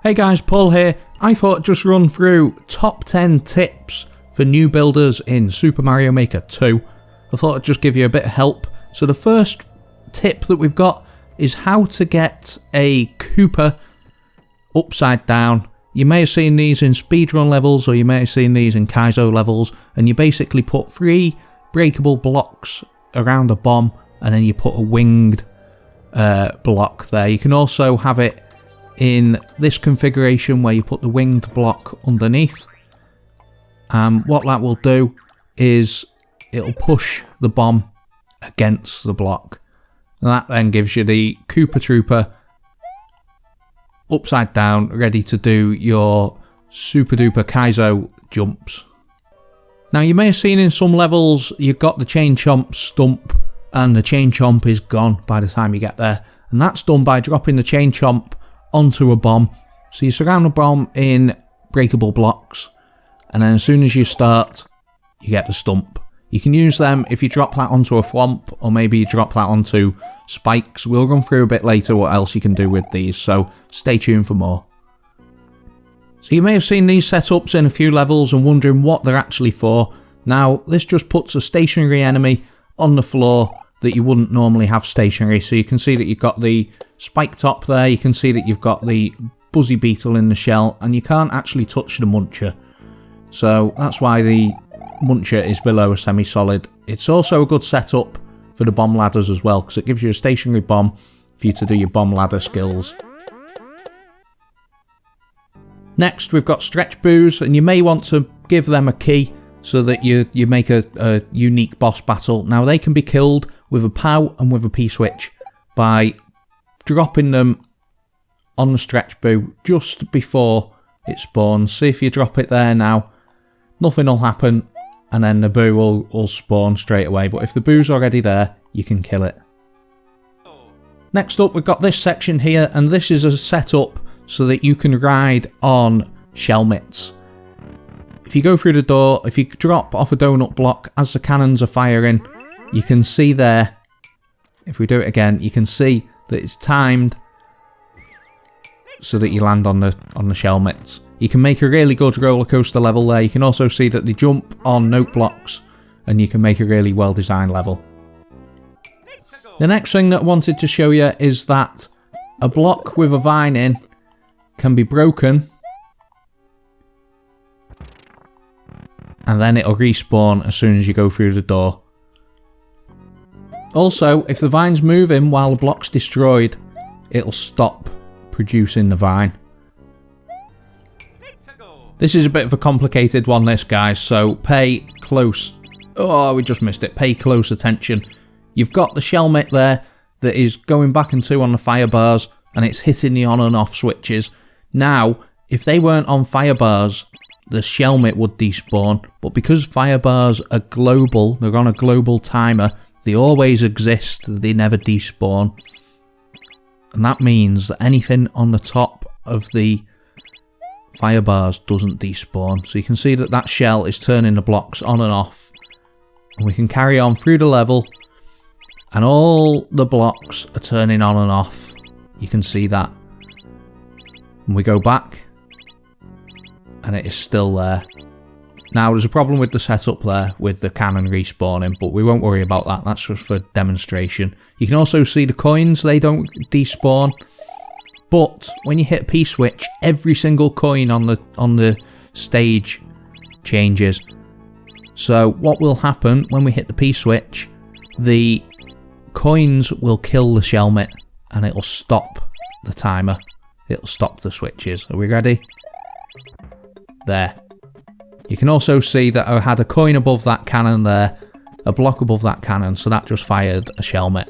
Hey guys, Paul here. I thought I'd just run through top 10 tips for new builders in Super Mario Maker 2. I thought I'd just give you a bit of help. So the first tip that we've got is how to get a Koopa upside down. You may have seen these in speedrun levels, or you may have seen these in Kaizo levels, and you basically put 3 breakable blocks around a bomb, and then you put a winged block there. You can also have it in this configuration where you put the winged block underneath, and what that will do is it'll push the bomb against the block, and that then gives you the Koopa Troopa upside down, ready to do your super duper Kaizo jumps. Now you may have seen in some levels you've got the chain chomp stump, and the chain chomp is gone by the time you get there, and that's done by dropping the chain chomp onto a bomb. So you surround the bomb in breakable blocks, and then as soon as you start, you get the stump. You can use them if you drop that onto a thwomp, or maybe you drop that onto spikes. We'll run through a bit later what else you can do with these, so stay tuned for more. So you may have seen these setups in a few levels and wondering what they're actually for. Now this just puts a stationary enemy on the floor that you wouldn't normally have stationary. So you can see that you've got the spike top there, you can see that you've got the buzzy beetle in the shell, and you can't actually touch the muncher. So that's why the muncher is below a semi-solid. It's also a good setup for the bomb ladders as well, because it gives you a stationary bomb for you to do your bomb ladder skills. Next we've got stretch boos, and you may want to give them a key so that you make a unique boss battle. Now they can be killed with a POW and with a P-switch by dropping them on the stretch boo just before it spawns. See if you drop it there now, nothing will happen, and then the boo will spawn straight away, but if the boo's already there, you can kill it. Next up we've got this section here, and this is a setup so that you can ride on shelmets. If you go through the door, if you drop off a donut block as the cannons are firing, you can see there, if we do it again, you can see that it's timed so that you land on the shelmets. You can make a really good roller coaster level there. You can also see that they jump on note blocks, and you can make a really well designed level. The next thing that I wanted to show you is that a block with a vine in can be broken, and then it'll respawn as soon as you go through the door. Also, if the vine's moving while the block's destroyed, it'll stop producing the vine. This is a bit of a complicated one, this guys, so pay close... Oh, we just missed it. Pay close attention. You've got the shelmet there that is going back and 2 on the fire bars, and it's hitting the on and off switches. Now, if they weren't on fire bars, the shelmet would despawn, but because fire bars are global, they're on a global timer, they always exist, they never despawn. And that means that anything on the top of the fire bars doesn't despawn. So you can see that that shell is turning the blocks on and off, and we can carry on through the level, and all the blocks are turning on and off. You can see that. And we go back, and it is still there. Now there's a problem with the setup there with the cannon respawning, but we won't worry about that, that's just for demonstration. You can also see the coins, they don't despawn, but when you hit a P-switch, every single coin on the stage changes. So what will happen when we hit the P-switch, the coins will kill the shelmet, and it'll stop the timer. It'll stop the switches. Are we ready? There. You can also see that I had a coin above that cannon there, a block above that cannon, so that just fired a shelmet.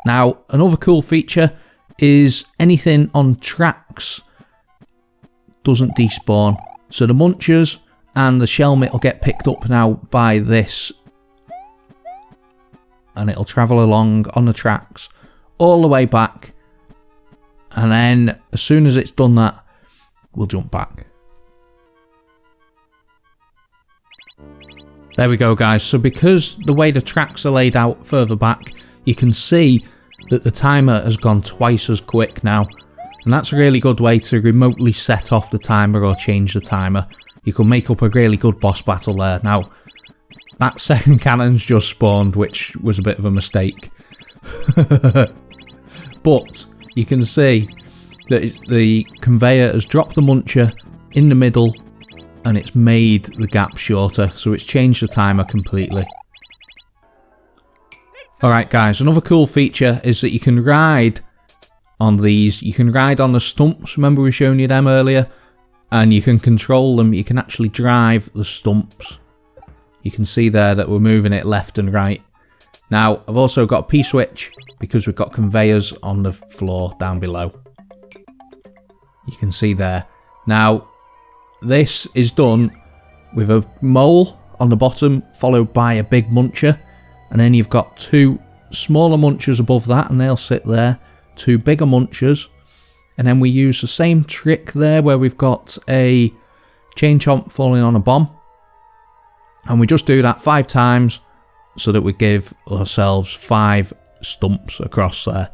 Now, another cool feature is anything on tracks doesn't despawn. So the munchers and the shelmet will get picked up now by this, and it'll travel along on the tracks all the way back, and then as soon as it's done that, we'll jump back. There we go guys, so because the way the tracks are laid out further back, you can see that the timer has gone twice as quick now, And that's a really good way to remotely set off the timer or change the timer. You can make up a really good boss battle there. Now, that second cannon's just spawned, which was a bit of a mistake. But you can see that the conveyor has dropped the muncher in the middle and it's made the gap shorter, so it's changed the timer completely. Alright guys, another cool feature is that you can ride on these. You can ride on the stumps, remember we shown you them earlier? And you can control them, you can actually drive the stumps. You can see there that we're moving it left and right. Now, I've also got a P-switch because we've got conveyors on the floor down below. You can see there. Now, this is done with a mole on the bottom followed by a big muncher. And then you've got two smaller munchers above that and they'll sit there. Two bigger munchers. And then we use the same trick there where we've got a chain chomp falling on a bomb. And we just do that 5 times so that we give ourselves 5 stumps across there.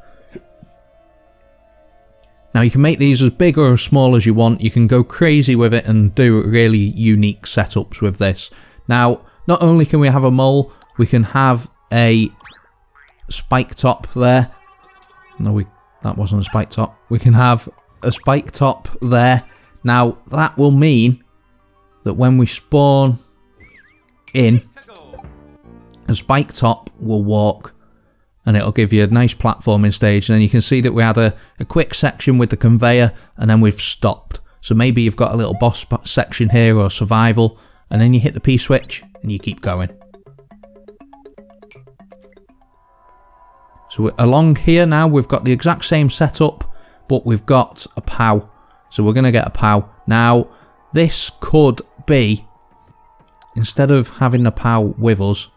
Now you can make these as big or as small as you want. You can go crazy with it and do really unique setups with this. Now, not only can we have a mole, we can have a spike top there. No, that wasn't a spike top. We can have a spike top there. Now, that will mean that when we spawn in, a spike top will walk and it'll give you a nice platforming stage. And then you can see that we had a quick section with the conveyor and then we've stopped. So maybe you've got a little boss section here or survival, and then you hit the P switch and you keep going. So along here now we've got the exact same setup, but we've got a POW. So we're going to get a POW. Now this could be, instead of having the POW with us,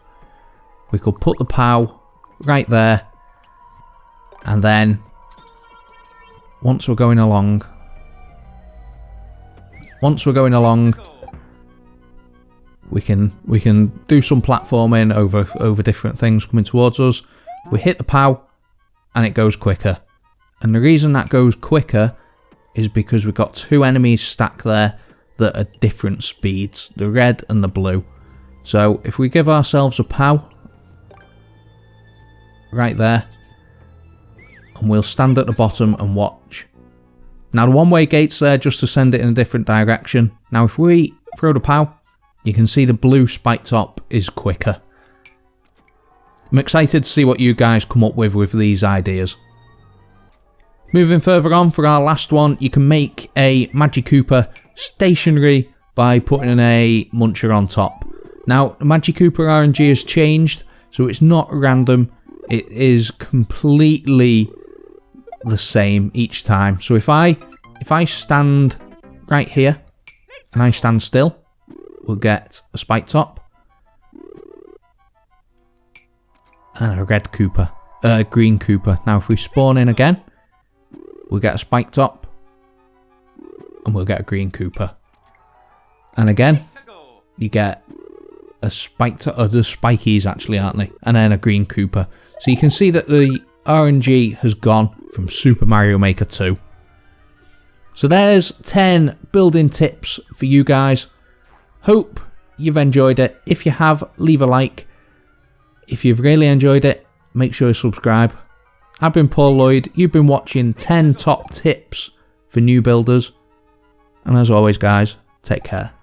we could put the POW right there, and then once we're going along, we can do some platforming over different things coming towards us. We hit the POW and it goes quicker. And the reason that goes quicker is because we've got 2 enemies stacked there that are different speeds, the red and the blue. So if we give ourselves a POW right there, and we'll stand at the bottom and watch. Now the one-way gate's there just to send it in a different direction. Now if we throw the POW, you can see the blue spike top is quicker. I'm excited to see what you guys come up with these ideas. Moving further on, for our last one, you can make a Magic Koopa stationary by putting a muncher on top. Now, the Magic Koopa RNG has changed, so it's not random. It is completely the same each time. So if I stand right here and I stand still, we'll get a spike top and a red Koopa, green Koopa. Now if we spawn in again, we'll get a spike top and we'll get a green Koopa. And again, you get a spike top, or the spikies actually, aren't they? And then a green Koopa. So you can see that the RNG has gone from Super Mario Maker 2. So there's 10 building tips for you guys. Hope you've enjoyed it. If you have, leave a like. If you've really enjoyed it, make sure you subscribe. I've been Paul Lloyd. You've been watching 10 top tips for new builders. And as always guys, take care.